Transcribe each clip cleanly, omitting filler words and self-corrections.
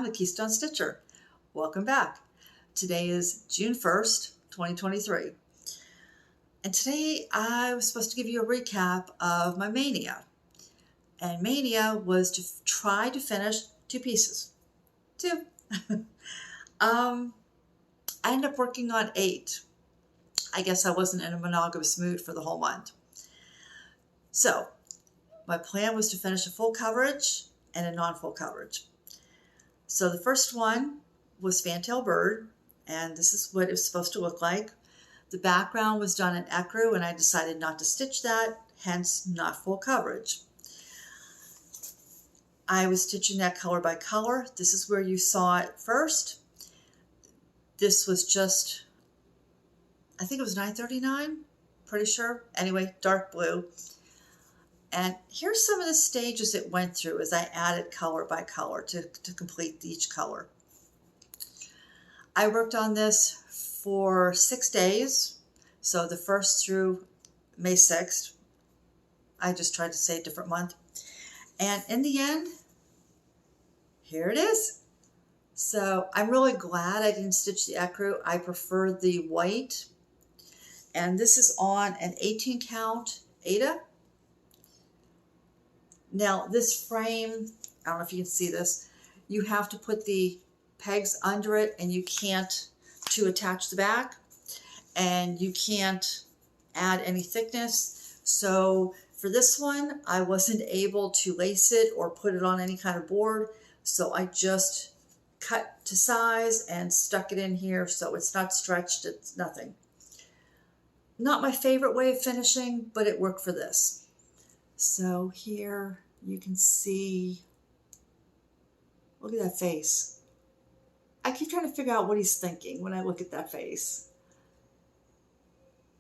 I'm the Keystone Stitcher. Welcome back. Today is June 1st, 2023. And today I was supposed to give you a recap of my mania. And mania was to try to finish 2 pieces. 2. I ended up working on 8. I guess I wasn't in a monogamous mood for the whole month. So my plan was to finish a full coverage and a non-full coverage. So the first one was Fantail Bird, and this is what it was supposed to look like. The background was done in ecru, and I decided not to stitch that, hence not full coverage. I was stitching that color by color. This is where you saw it first. This was just, I think it was $9.39, pretty sure. Anyway, dark blue. And here's some of the stages it went through as I added color by color to complete each color. I worked on this for 6 days. So the 1st through May 6th. I just tried to say a different month. And in the end, here it is. So I'm really glad I didn't stitch the ecru. I prefer the white. And this is on an 18 count Aida. Now this frame, I don't know if you can see this, you have to put the pegs under it and you can't to attach the back, and you can't add any thickness. So for this one, I wasn't able to lace it or put it on any kind of board. So I just cut to size and stuck it in here so it's not stretched, it's nothing. Not my favorite way of finishing, but it worked for this. So here you can see, look at that face. I keep trying to figure out what he's thinking when I look at that face.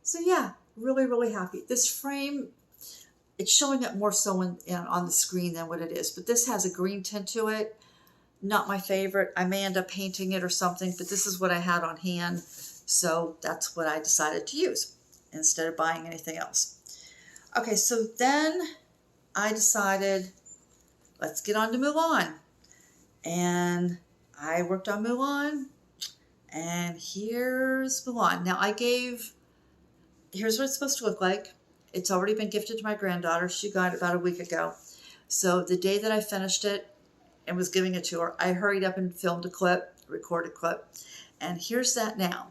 So yeah, really, really happy. This frame, it's showing up more so on the screen than what it is, but this has a green tint to it. Not my favorite. I may end up painting it or something, but this is what I had on hand. So that's what I decided to use instead of buying anything else. Okay, so then I decided, let's get on to Mulan. And I worked on Mulan, and here's Mulan. Now here's what it's supposed to look like. It's already been gifted to my granddaughter. She got it about a week ago. So the day that I finished it and was giving it to her, I hurried up and filmed a clip, recorded a clip, and here's that now.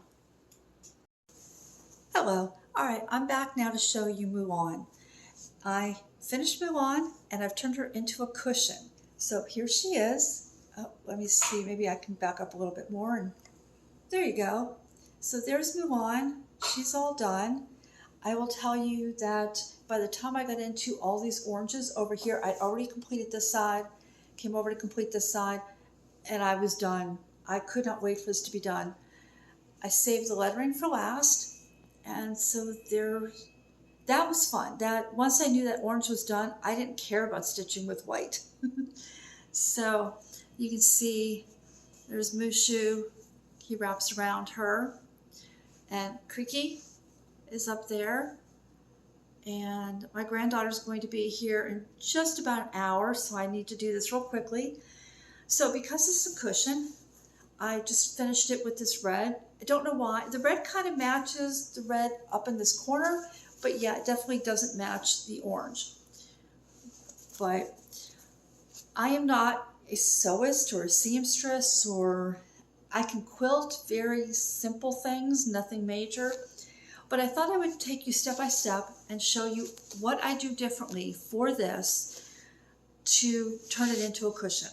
Hello. All right, I'm back now to show you Mulan. I finished Mulan and I've turned her into a cushion. So here she is. Oh, let me see, maybe I can back up a little bit more, and there you go. So there's Mulan. She's all done. I will tell you that by the time I got into all these oranges over here, I'd already completed this side, came over to complete this side, and I was done. I could not wait for this to be done. I saved the lettering for last, and so that was fun. That once I knew that orange was done, I didn't care about stitching with white. So you can see there's Mushu. He wraps around her. And Creaky is up there. And my granddaughter's going to be here in just about an hour, so I need to do this real quickly. So because this is a cushion, I just finished it with this red. I don't know why. The red kind of matches the red up in this corner, but yeah, it definitely doesn't match the orange. But I am not a sewist or a seamstress, or I can quilt very simple things, nothing major. But I thought I would take you step by step and show you what I do differently for this to turn it into a cushion.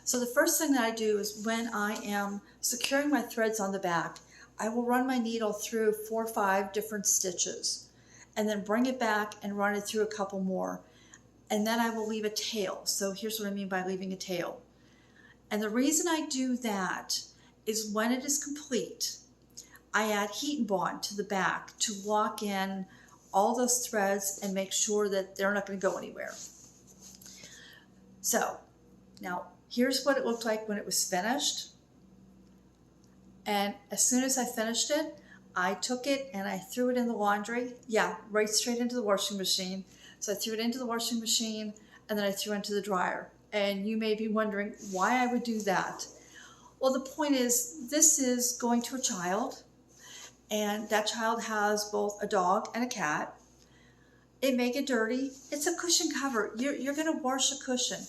So the first thing that I do is when I am securing my threads on the back, I will run my needle through 4 or 5 different stitches and then bring it back and run it through a couple more. And then I will leave a tail. So here's what I mean by leaving a tail. And the reason I do that is when it is complete, I add heat and bond to the back to lock in all those threads and make sure that they're not going to go anywhere. So now here's what it looked like when it was finished. And as soon as I finished it, I took it and I threw it in the laundry. Yeah, right straight into the washing machine. So I threw it into the washing machine and then I threw it into the dryer. And you may be wondering why I would do that. Well, the point is, this is going to a child, and that child has both a dog and a cat. It may get dirty. It's a cushion cover. You're going to wash a cushion.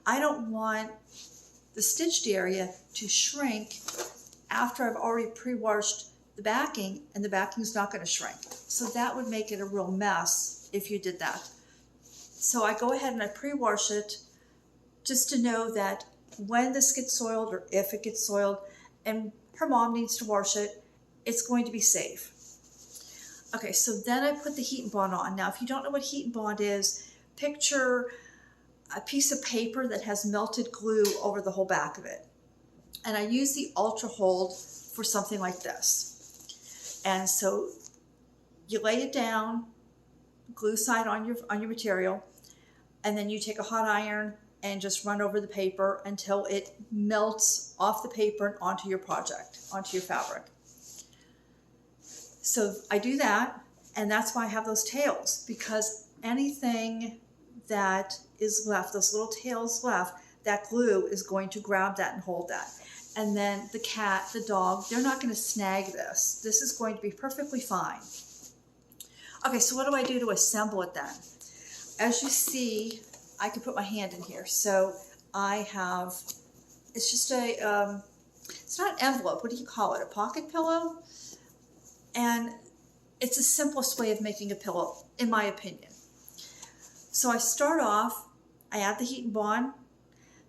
I don't want the stitched area to shrink after I've already pre-washed the backing, and the backing's not going to shrink. So that would make it a real mess if you did that. So I go ahead and I pre-wash it just to know that when this gets soiled, or if it gets soiled, and her mom needs to wash it, it's going to be safe. Okay, so then I put the heat and bond on. Now, if you don't know what heat and bond is, picture a piece of paper that has melted glue over the whole back of it. And I use the Ultra Hold for something like this. And so you lay it down, glue side on your material, and then you take a hot iron and just run over the paper until it melts off the paper and onto your project, onto your fabric. So I do that, and that's why I have those tails, because anything that is left, those little tails left, that glue is going to grab that and hold that. And then the cat, the dog, they're not going to snag this. This is going to be perfectly fine. Okay, so what do I do to assemble it then? As you see, I can put my hand in here. So I have, it's just a, it's not an envelope. What do you call it? A pocket pillow? And it's the simplest way of making a pillow, in my opinion. So I start off, I add the heat and bond,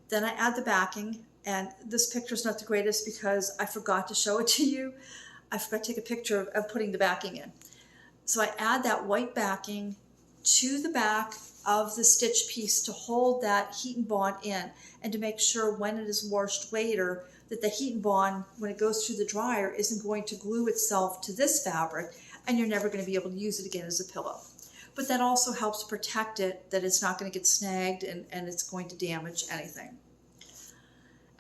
then I add the backing, and this picture's not the greatest because I forgot to show it to you. I forgot to take a picture of putting the backing in. So I add that white backing to the back of the stitch piece to hold that heat and bond in, and to make sure when it is washed later that the heat and bond, when it goes through the dryer, isn't going to glue itself to this fabric, and you're never going to be able to use it again as a pillow. But that also helps protect it, that it's not going to get snagged and it's going to damage anything.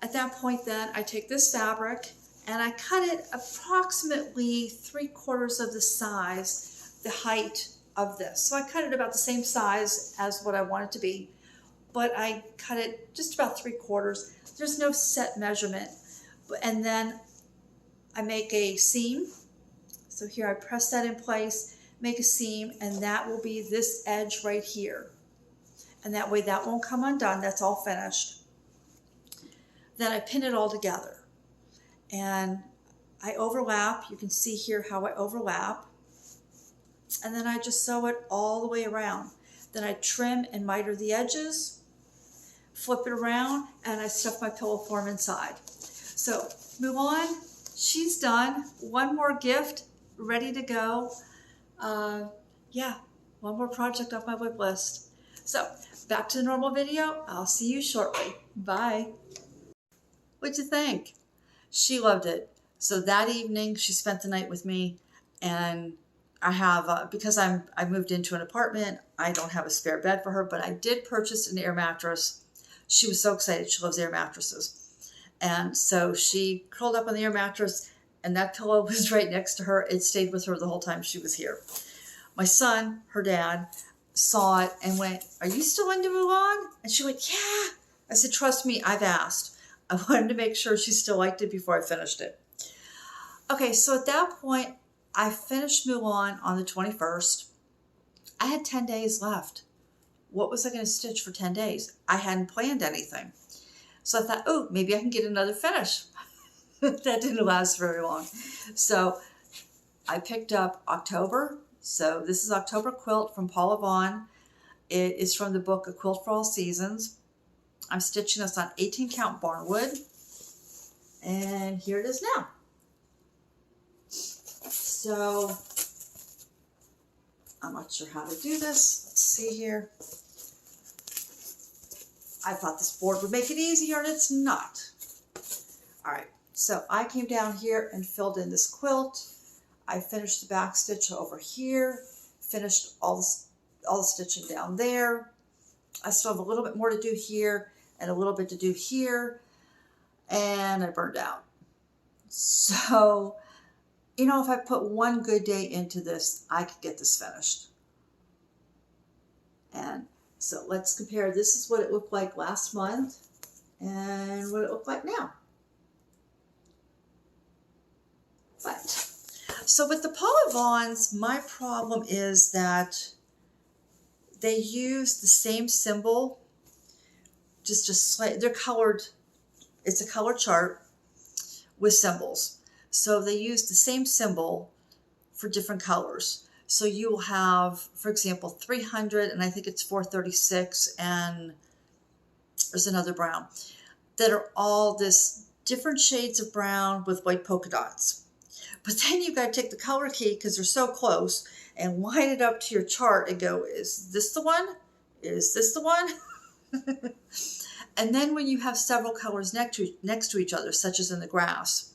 At that point then, I take this fabric and I cut it approximately 3/4 of the size, the height of this. So I cut it about the same size as what I want it to be, but I cut it just about 3/4. There's no set measurement. And then I make a seam. So here I press that in place, make a seam, and that will be this edge right here. And that way that won't come undone. That's all finished. Then I pin it all together. And I overlap. You can see here how I overlap. And then I just sew it all the way around. Then I trim and miter the edges, flip it around, and I stuff my pillow form inside. So Mulan, she's done. One more gift, ready to go. Yeah, one more project off my whip list. So back to the normal video. I'll see you shortly. Bye. What'd you think? She loved it. So that evening, she spent the night with me, and I have, because I moved into an apartment, I don't have a spare bed for her, but I did purchase an air mattress. She was so excited. She loves air mattresses. And so she curled up on the air mattress, and that pillow was right next to her. It stayed with her the whole time she was here. My son, her dad, saw it and went, "Are you still into Mulan?" And she went, "Yeah." I said, "Trust me, I've asked." I wanted to make sure she still liked it before I finished it. Okay, so at that point, I finished Mulan on the 21st. I had 10 days left. What was I going to stitch for 10 days? I hadn't planned anything. So I thought, oh, maybe I can get another finish. That didn't last very long. So I picked up October. So this is October Quilt from Paula Vaughan. It is from the book A Quilt for All Seasons. I'm stitching this on 18 count Barnwood. And here it is now. So I'm not sure how to do this. Let's see here. I thought this board would make it easier, and it's not. All right, so I came down here and filled in this quilt. I finished the back stitch over here, finished all the stitching down there. I still have a little bit more to do here and a little bit to do here, and I burned out. So, you know, if I put one good day into this, I could get this finished. And So let's compare. This is what it looked like last month and what it looked like now. But, so with the Paula Vaughans, my problem is that they use the same symbol, they're colored, it's a color chart with symbols. So they use the same symbol for different colors. So you will have, for example, 300, and I think it's 436, and there's another brown, that are all this different shades of brown with white polka dots. But then you got to take the color key, because they're so close, and line it up to your chart and go, is this the one? Is this the one? And then when you have several colors next to each other, such as in the grass,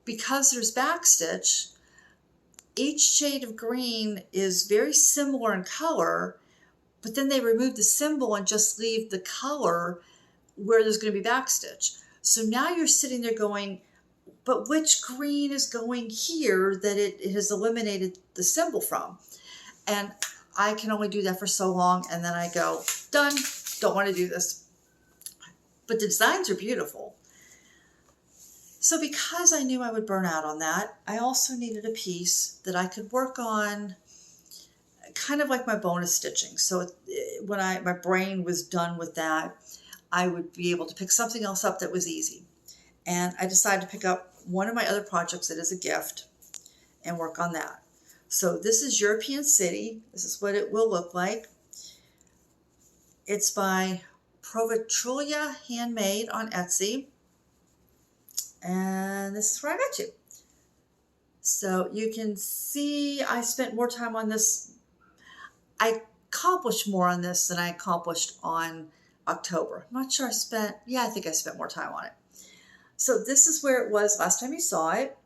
because there's backstitch, each shade of green is very similar in color, but then they remove the symbol and just leave the color where there's going to be backstitch. So now you're sitting there going, but which green is going here that it has eliminated the symbol from? And I can only do that for so long, and then I go, done, don't want to do this. But the designs are beautiful. So because I knew I would burn out on that, I also needed a piece that I could work on kind of like my bonus stitching. So when my brain was done with that, I would be able to pick something else up that was easy. And I decided to pick up one of my other projects that is a gift and work on that. So this is European City. This is what it will look like. It's by ProvitrulyaHandmade on Etsy. And this is where I got you. So you can see I spent more time on this. I accomplished more on this than I accomplished on October. I'm not sure I think I spent more time on it. So this is where it was last time you saw it.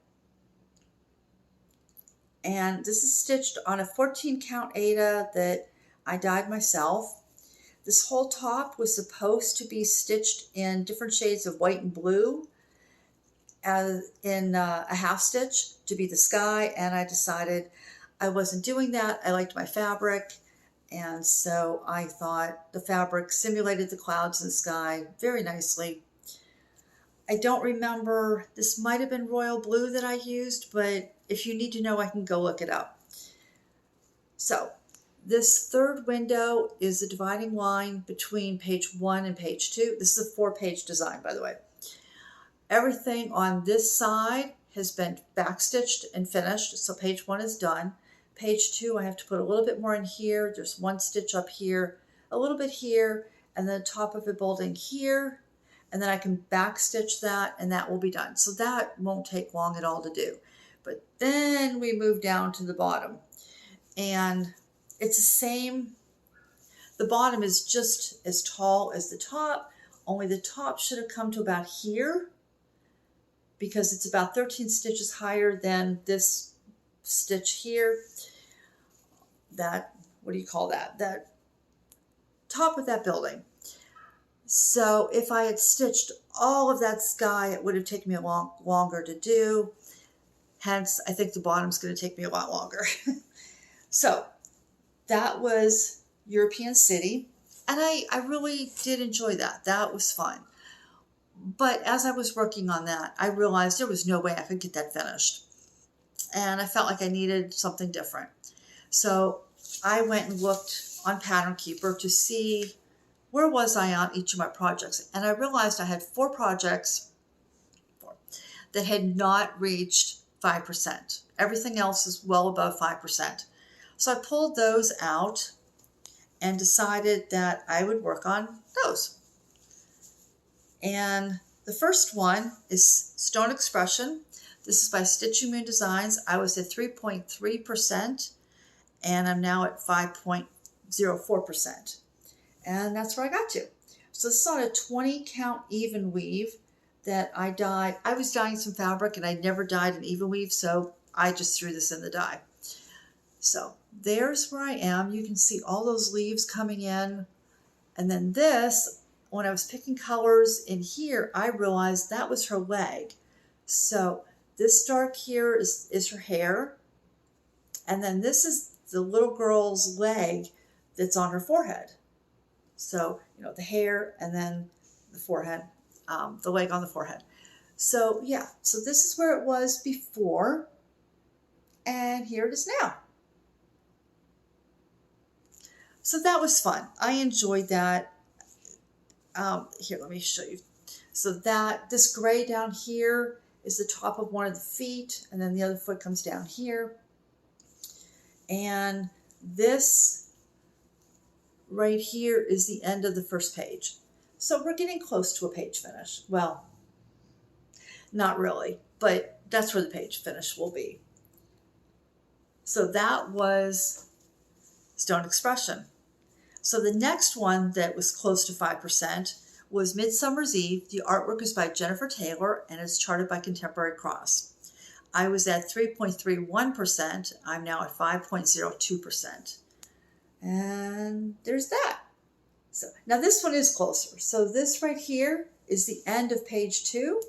And this is stitched on a 14 count Aida that I dyed myself. This whole top was supposed to be stitched in different shades of white and blue in a half stitch to be the sky, and I decided I wasn't doing that. I liked my fabric, and so I thought the fabric simulated the clouds and the sky very nicely. I don't remember, this might have been royal blue that I used, but if you need to know, I can go look it up. So this third window is the dividing line between page 1 and page 2. This is a 4-page design, by the way. Everything on this side has been backstitched and finished, so page 1 is done. Page 2, I have to put a little bit more in here. There's one stitch up here, a little bit here, and then top of it bolting here, and then I can backstitch that, and that will be done. So that won't take long at all to do. But then we move down to the bottom, and it's the same. The bottom is just as tall as the top, only the top should have come to about here, because it's about 13 stitches higher than this stitch here. That, what do you call that? That top of that building. So if I had stitched all of that sky, it would have taken me a lot longer to do. Hence, I think the bottom's going to take me a lot longer. So that was European City. And I really did enjoy that. That was fun. But as I was working on that, I realized there was no way I could get that finished. And I felt like I needed something different. So I went and looked on Pattern Keeper to see where was I on each of my projects. And I realized I had 4 projects that had not reached 5%. Everything else is well above 5%. So I pulled those out and decided that I would work on those. And the first one is Stone Expression. This is by StitchingMoonDesigns. I was at 3.3%, and I'm now at 5.04%. And that's where I got to. So this is on a 20 count even weave that I dyed. I was dyeing some fabric, and I'd never dyed an even weave, so I just threw this in the dye. So there's where I am. You can see all those leaves coming in. And then this, when I was picking colors in here, I realized that was her leg. So this dark here is her hair. And then this is the little girl's leg that's on her forehead. So, you know, the hair and then the forehead, the leg on the forehead. So yeah, so this is where it was before, and here it is now. So that was fun. I enjoyed that. Here, let me show you. So that this gray down here is the top of one of the feet, and then the other foot comes down here. And this right here is the end of the first page. So we're getting close to a page finish. Well, not really, but that's where the page finish will be. So that was Stone Expression. So the next one that was close to 5% was Midsummer's Eve. The artwork is by Jennifer Taylor and is charted by Contemporary Cross. I was at 3.31%. I'm now at 5.02%. And there's that. So now this one is closer. So this right here is the end of page 2.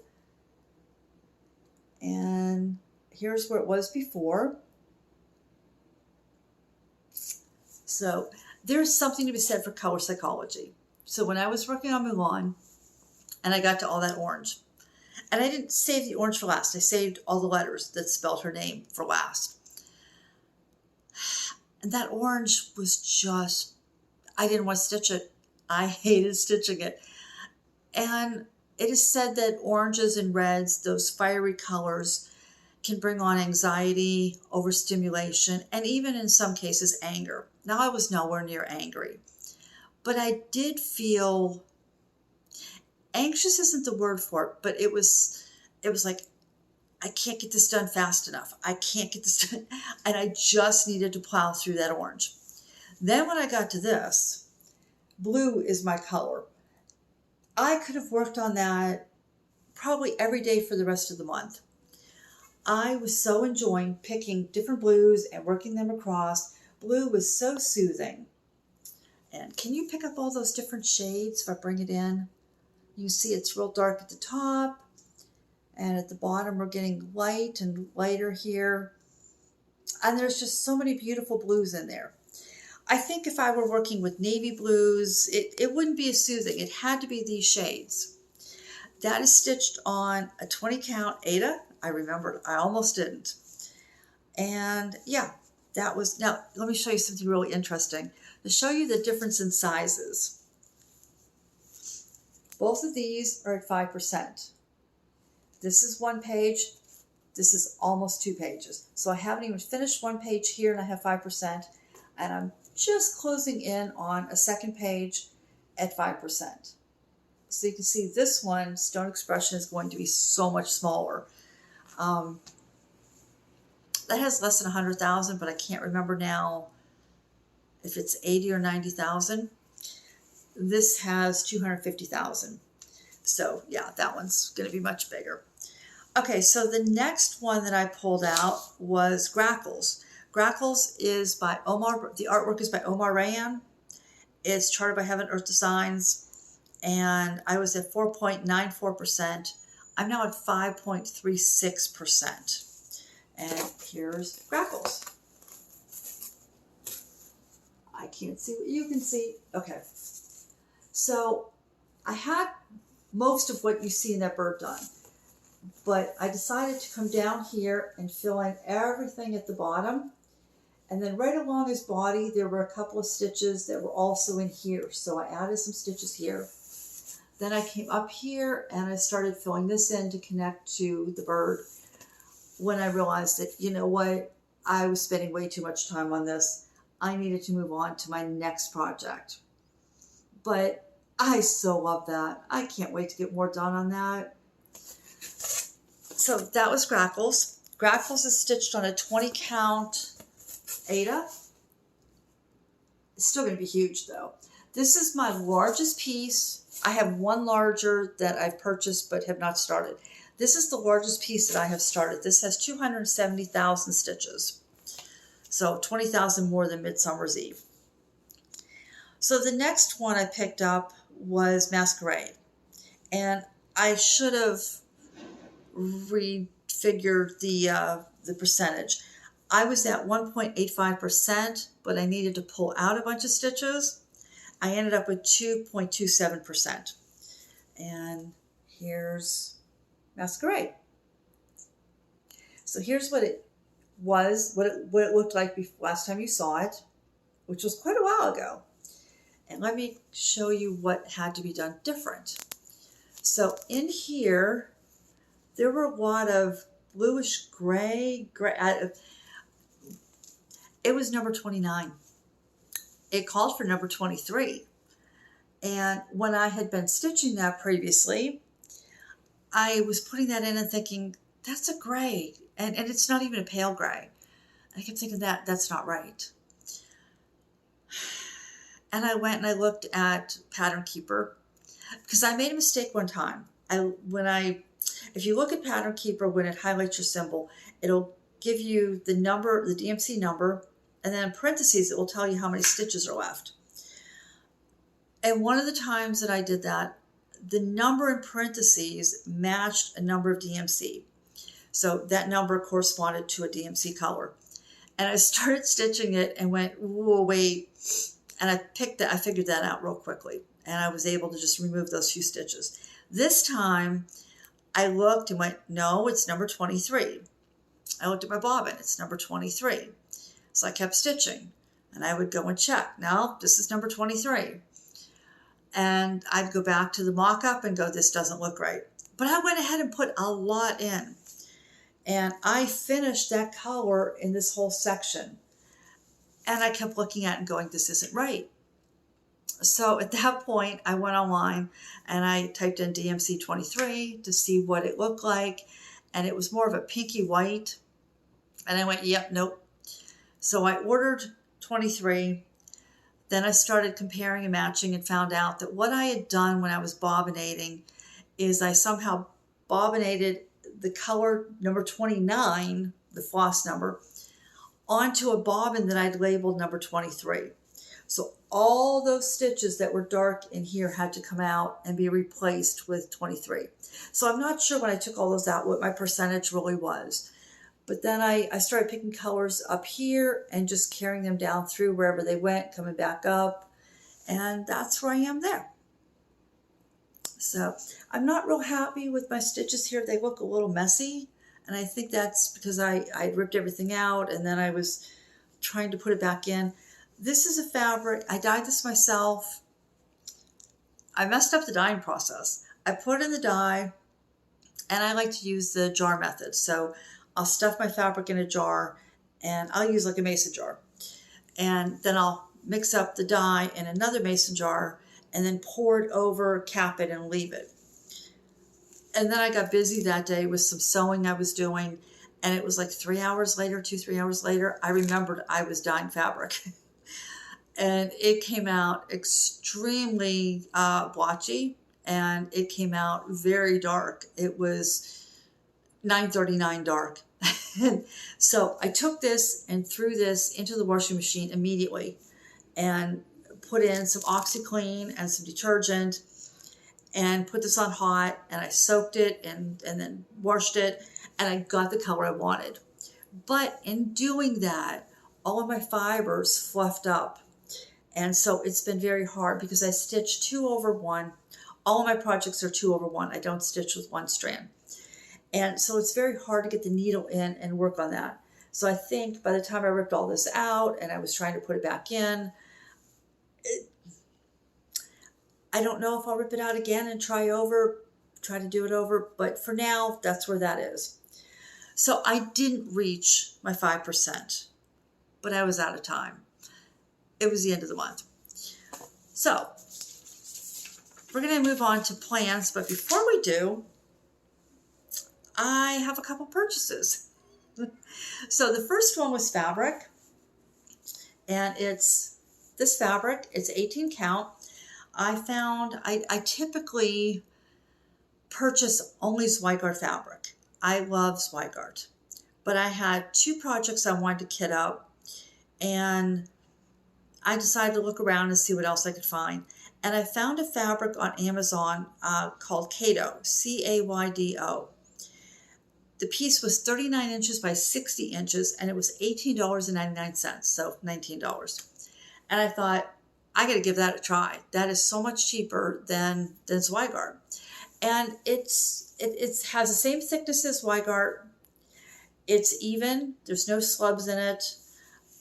And here's where it was before. So there's something to be said for color psychology. So when I was working on Mulan, and I got to all that orange, and I didn't save the orange for last. I saved all the letters that spelled her name for last. And that orange was just, I didn't want to stitch it. I hated stitching it. And it is said that oranges and reds, those fiery colors, can bring on anxiety, overstimulation, and even in some cases anger. Now I was nowhere near angry, but I did feel anxious isn't the word for it, but it was like, I can't get this done fast enough. I can't get this done. And I just needed to plow through that orange. Then when I got to this, blue is my color. I could have worked on that probably every day for the rest of the month. I was so enjoying picking different blues and working them across. Blue was so soothing. And can you pick up all those different shades if I bring it in? You see it's real dark at the top. And at the bottom, we're getting light and lighter here. And there's just so many beautiful blues in there. I think if I were working with navy blues, it wouldn't be as soothing. It had to be these shades. That is stitched on a 20 count Aida. I remembered, I almost didn't. And yeah, that was, now let me show you something really interesting. To show you the difference in sizes. Both of these are at 5%. This is one page. This is almost 2 pages. So I haven't even finished one page here and I have 5%. And I'm just closing in on a second page at 5%. So you can see this one, Stone Expression, is going to be so much smaller. That has less than 100,000, but I can't remember now if it's 80 or 90,000. This has 250,000. So yeah, that one's going to be much bigger. Okay, so the next one that I pulled out was Grackles. Grackles is by Omar, the artwork is by Omar Rayyan. It's charted by Heaven Earth Designs, and I was at 4.94%. I'm now at 5.36%. And here's Grackles. I can't see what you can see. Okay. So I had most of what you see in that bird done, but I decided to come down here and fill in everything at the bottom. And then right along his body, there were a couple of stitches that were also in here. So I added some stitches here. Then I came up here and I started filling this in to connect to the bird when I realized that, you know what, I was spending way too much time on this. I needed to move on to my next project. But I so love that. I can't wait to get more done on that. So that was Grackles. Grackles is stitched on a 20 count Aida. It's still going to be huge though. This is my largest piece. I have one larger that I've purchased but have not started. This is the largest piece that I have started. This has 270,000 stitches. So 20,000 more than Midsummer's Eve. So the next one I picked up was Masquerade. And I should have refigured the percentage. I was at 1.85%, but I needed to pull out a bunch of stitches. I ended up with 2.27%. And here's Masquerade. So here's what it was, what it looked like last time you saw it, which was quite a while ago. And let me show you what had to be done different. So in here, there were a lot of bluish gray. It was number 29. It called for number 23. And when I had been stitching that previously, I was putting that in and thinking, that's a gray. And it's not even a pale gray. I kept thinking that's not right. And I went and I looked at Pattern Keeper because I made a mistake one time. If you look at Pattern Keeper, when it highlights your symbol, it'll give you the number, the DMC number, and then in parentheses, it will tell you how many stitches are left. And one of the times that I did that, the number in parentheses matched a number of DMC. So that number corresponded to a DMC color. And I started stitching it and went, whoa, wait. And I figured that out real quickly. And I was able to just remove those few stitches. This time, I looked and went, no, it's number 23. I looked at my bobbin, it's number 23. So I kept stitching. And I would go and check. No, this is number 23. And I'd go back to the mock-up and go, this doesn't look right. But I went ahead and put a lot in. And I finished that color in this whole section. And I kept looking at it and going, this isn't right. So at that point, I went online and I typed in DMC 23 to see what it looked like. And it was more of a pinky white. And I went, yep, nope. So I ordered 23. Then I started comparing and matching and found out that what I had done when I was bobbinating is I somehow bobbinated the color number 29, the floss number, onto a bobbin that I'd labeled number 23. So all those stitches that were dark in here had to come out and be replaced with 23. So I'm not sure when I took all those out what my percentage really was. But then I started picking colors up here and just carrying them down through wherever they went, coming back up. And that's where I am there. So I'm not real happy with my stitches here. They look a little messy. And I think that's because I ripped everything out and then I was trying to put it back in. This is a fabric. I dyed this myself. I messed up the dyeing process. I put in the dye and I like to use the jar method. So I'll stuff my fabric in a jar and I'll use like a mason jar. And then I'll mix up the dye in another mason jar and then pour it over, cap it, and leave it. And then I got busy that day with some sewing I was doing. And it was like 3 hours later, 3 hours later, I remembered I was dyeing fabric. And it came out extremely blotchy and it came out very dark. It was 9:39 dark. So I took this and threw this into the washing machine immediately and put in some OxyClean and some detergent and put this on hot and I soaked it and then washed it and I got the color I wanted. But in doing that, all of my fibers fluffed up. And so it's been very hard because I stitch 2/1. All of my projects are 2/1. I don't stitch with one strand. And so it's very hard to get the needle in and work on that. So I think by the time I ripped all this out and I was trying to put it back in, I don't know if I'll rip it out again and try to do it over. But for now, that's where that is. So I didn't reach my 5%, but I was out of time. It was the end of the month. So we're going to move on to plans. But before we do, I have a couple purchases. So the first one was fabric, and it's this fabric. It's 18 count. I typically purchase only Zweigart fabric. I love Zweigart, but I had 2 projects I wanted to kit up, and I decided to look around and see what else I could find. And I found a fabric on Amazon called Caydo, C-A-Y-D-O. The piece was 39 inches by 60 inches, and it was $18.99, so $19. And I thought, I got to give that a try. That is so much cheaper than Zweigart. And it has the same thickness as Zweigart. It's even. There's no slubs in it.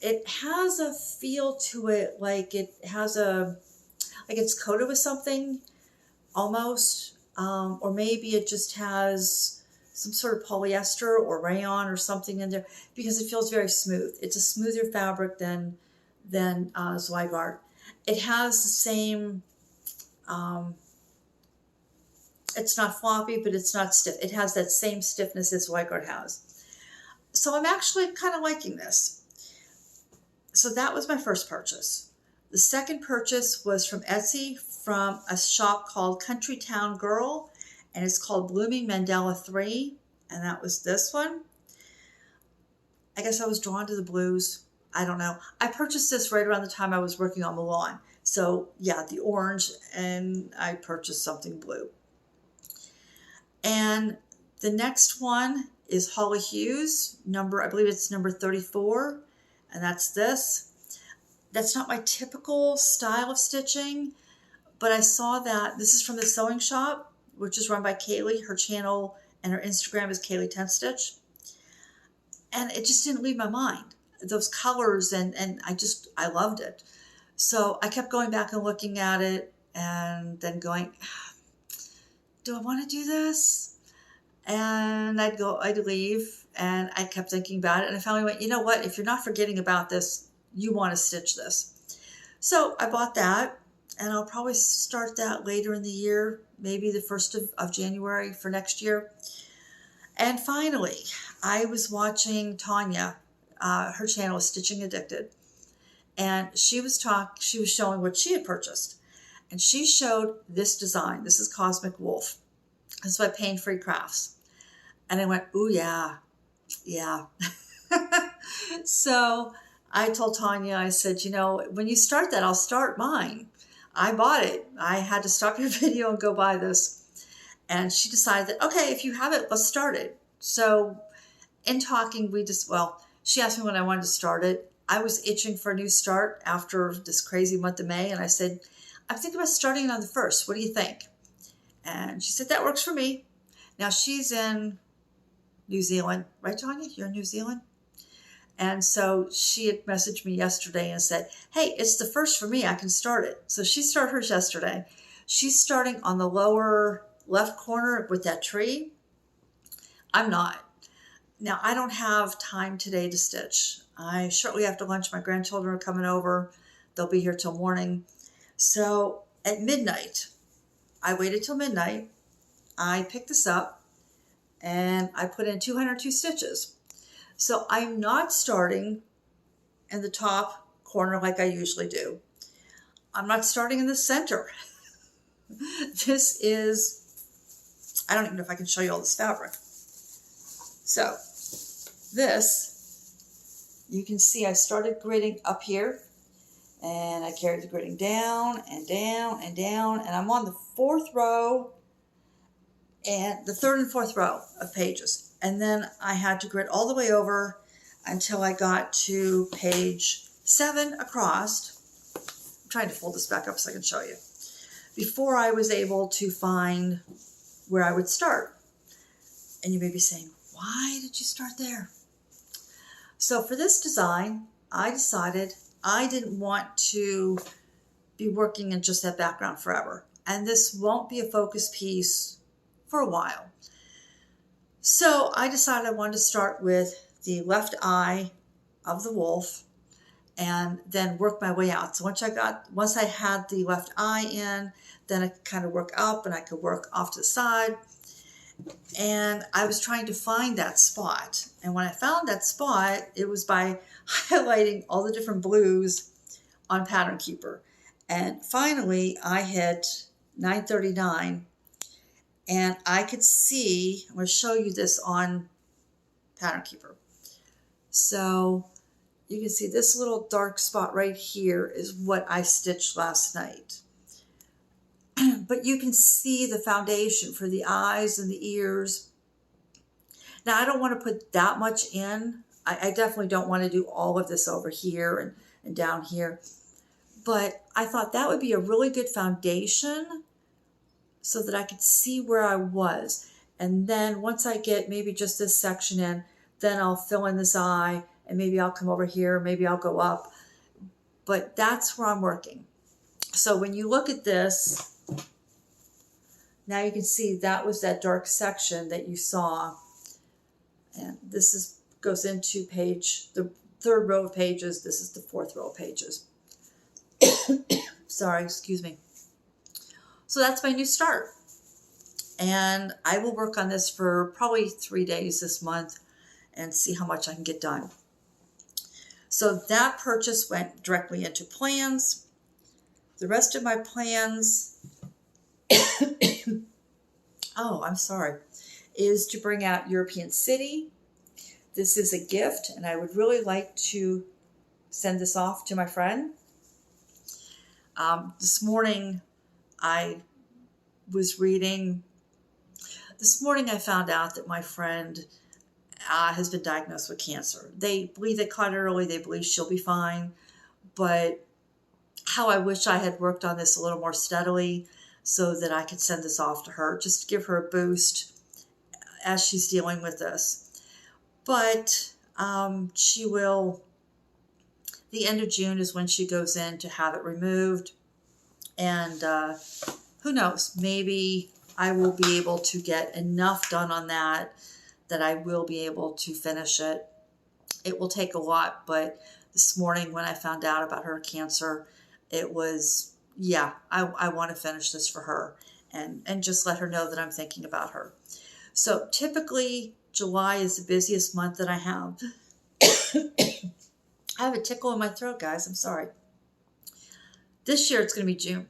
It has a feel to it like it has like it's coated with something almost. Or maybe it just has some sort of polyester or rayon or something in there, because it feels very smooth. It's a smoother fabric than Zweigart. It has the same, it's not floppy, but it's not stiff. It has that same stiffness as Zweigart has. So I'm actually kind of liking this. So that was my first purchase. The second purchase was from Etsy, from a shop called Country Town Girl, and it's called Blooming Mandala 3, and that was this one. I guess I was drawn to the blues. I don't know. I purchased this right around the time I was working on Mulan. So yeah, the orange, and I purchased something blue. And the next one is Holly Hughes, I believe it's number 34, and that's this. That's not my typical style of stitching, but I saw that this is from the sewing shop, which is run by Kaylee. Her channel and her Instagram is Kaylee10Stitch. And it just didn't leave my mind. Those colors, and I loved it. So I kept going back and looking at it and then going, do I want to do this? And I'd leave, and I kept thinking about it. And I finally went, you know what? If you're not forgetting about this, you want to stitch this. So I bought that, and I'll probably start that later in the year, maybe the 1st of January for next year. And finally, I was watching Tanya. Her channel is Stitching Addicted, and she was showing what she had purchased, and she showed this design. This is Cosmic Wolf. This is by Pain Free Crafts, and I went, ooh yeah. So I told Tanya, I said, you know, when you start that, I'll start mine. I bought it. I had to stop your video and go buy this. And she decided that, okay, if you have it, let's start it. So in talking, she asked me when I wanted to start it. I was itching for a new start after this crazy month of May. And I said, I'm thinking about starting it on the 1st. What do you think? And she said, that works for me. Now she's in New Zealand, right, Tanya? You're in New Zealand? And so she had messaged me yesterday and said, hey, it's the 1st for me. I can start it. So she started hers yesterday. She's starting on the lower left corner with that tree. I'm not. Now, I don't have time today to stitch. Shortly after lunch, my grandchildren are coming over. They'll be here till morning. So at midnight, I waited till midnight. I picked this up and I put in 202 stitches. So I'm not starting in the top corner like I usually do. I'm not starting in the center. This is, I don't even know if I can show you all this fabric. So this, you can see I started gridding up here, and I carried the gridding down and down and down, and I'm on the 4th row and the 3rd and 4th row of pages. And then I had to grid all the way over until I got to page 7 across. I'm trying to fold this back up so I can show you. Before I was able to find where I would start. And you may be saying, why did you start there? So for this design, I decided I didn't want to be working in just that background forever. And this won't be a focus piece for a while. So I decided I wanted to start with the left eye of the wolf and then work my way out. So once I had the left eye in, then I could kind of work up and I could work off to the side. And I was trying to find that spot. And when I found that spot, it was by highlighting all the different blues on Pattern Keeper. And finally, I hit 939. And I could see, I'm going to show you this on Pattern Keeper. So you can see this little dark spot right here is what I stitched last night. But you can see the foundation for the eyes and the ears. Now, I don't want to put that much in. I definitely don't want to do all of this over here and down here. but I thought that would be a really good foundation so that I could see where I was. And then once I get maybe just this section in, then I'll fill in this eye, and maybe I'll come over here, maybe I'll go up. But that's where I'm working. So when you look at this, now you can see that was that dark section that you saw. And this goes into the third row of pages. This is the fourth row of pages. Sorry, excuse me. So that's my new start. And I will work on this for probably 3 days this month and see how much I can get done. So that purchase went directly into plans. The rest of my plans, oh, I'm sorry, is to bring out European City. This is a gift, and I would really like to send this off to my friend. This morning I was reading. This morning I found out that my friend has been diagnosed with cancer. They believe they caught it early. They believe she'll be fine. But how I wish I had worked on this a little more steadily so that I could send this off to her, just to give her a boost as she's dealing with this. But she will, the end of June is when she goes in to have it removed. And who knows, maybe I will be able to get enough done on that I will be able to finish it. It will take a lot, but this morning when I found out about her cancer, it was, yeah, I want to finish this for her and just let her know that I'm thinking about her. So typically July is the busiest month that I have. I have a tickle in my throat, guys. I'm sorry. This year it's going to be June.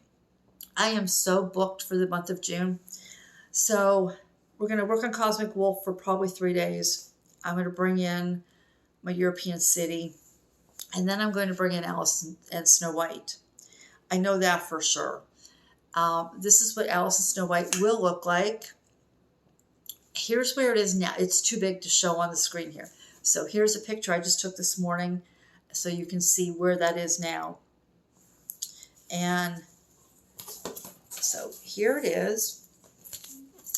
I am so booked for the month of June. So we're going to work on Cosmic Wolf for probably 3 days. I'm going to bring in my European City. And then I'm going to bring in Alice and Snow White. I know that for sure. This is what Alice and Snow White will look like. Here's where it is now. It's too big to show on the screen here. So here's a picture I just took this morning so you can see where that is now. And so here it is.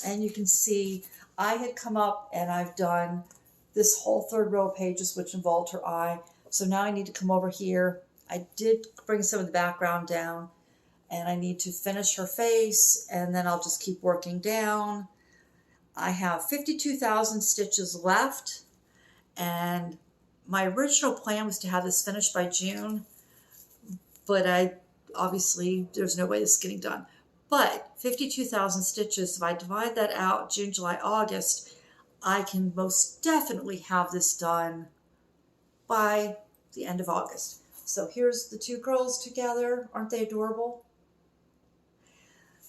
And you can see I had come up and I've done this whole third row of pages, which involved her eye. So now I need to come over here. I did bring some of the background down, and I need to finish her face, and then I'll just keep working down. I have 52,000 stitches left, and my original plan was to have this finished by June, but obviously there's no way this is getting done. But 52,000 stitches, if I divide that out, June, July, August, I can most definitely have this done by the end of August. So here's the two girls together. Aren't they adorable?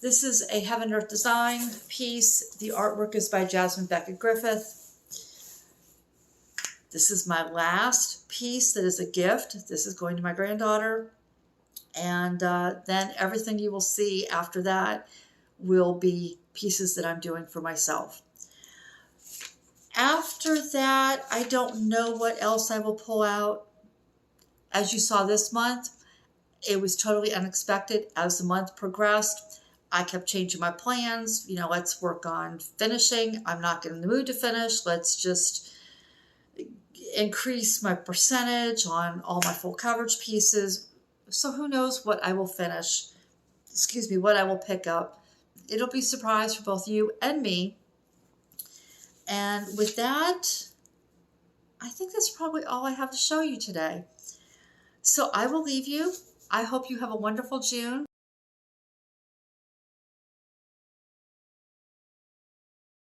This is a Heaven Earth Design piece. The artwork is by Jasmine Beckett Griffith. This is my last piece that is a gift. This is going to my granddaughter. And then everything you will see after that will be pieces that I'm doing for myself. After that, I don't know what else I will pull out. As you saw this month, it was totally unexpected. As the month progressed, I kept changing my plans. You know, let's work on finishing. I'm not in the mood to finish. Let's just increase my percentage on all my full coverage pieces. So who knows what I will finish, what I will pick up. It'll be a surprise for both you and me. And with that, I think that's probably all I have to show you today. So I will leave you. I hope you have a wonderful June.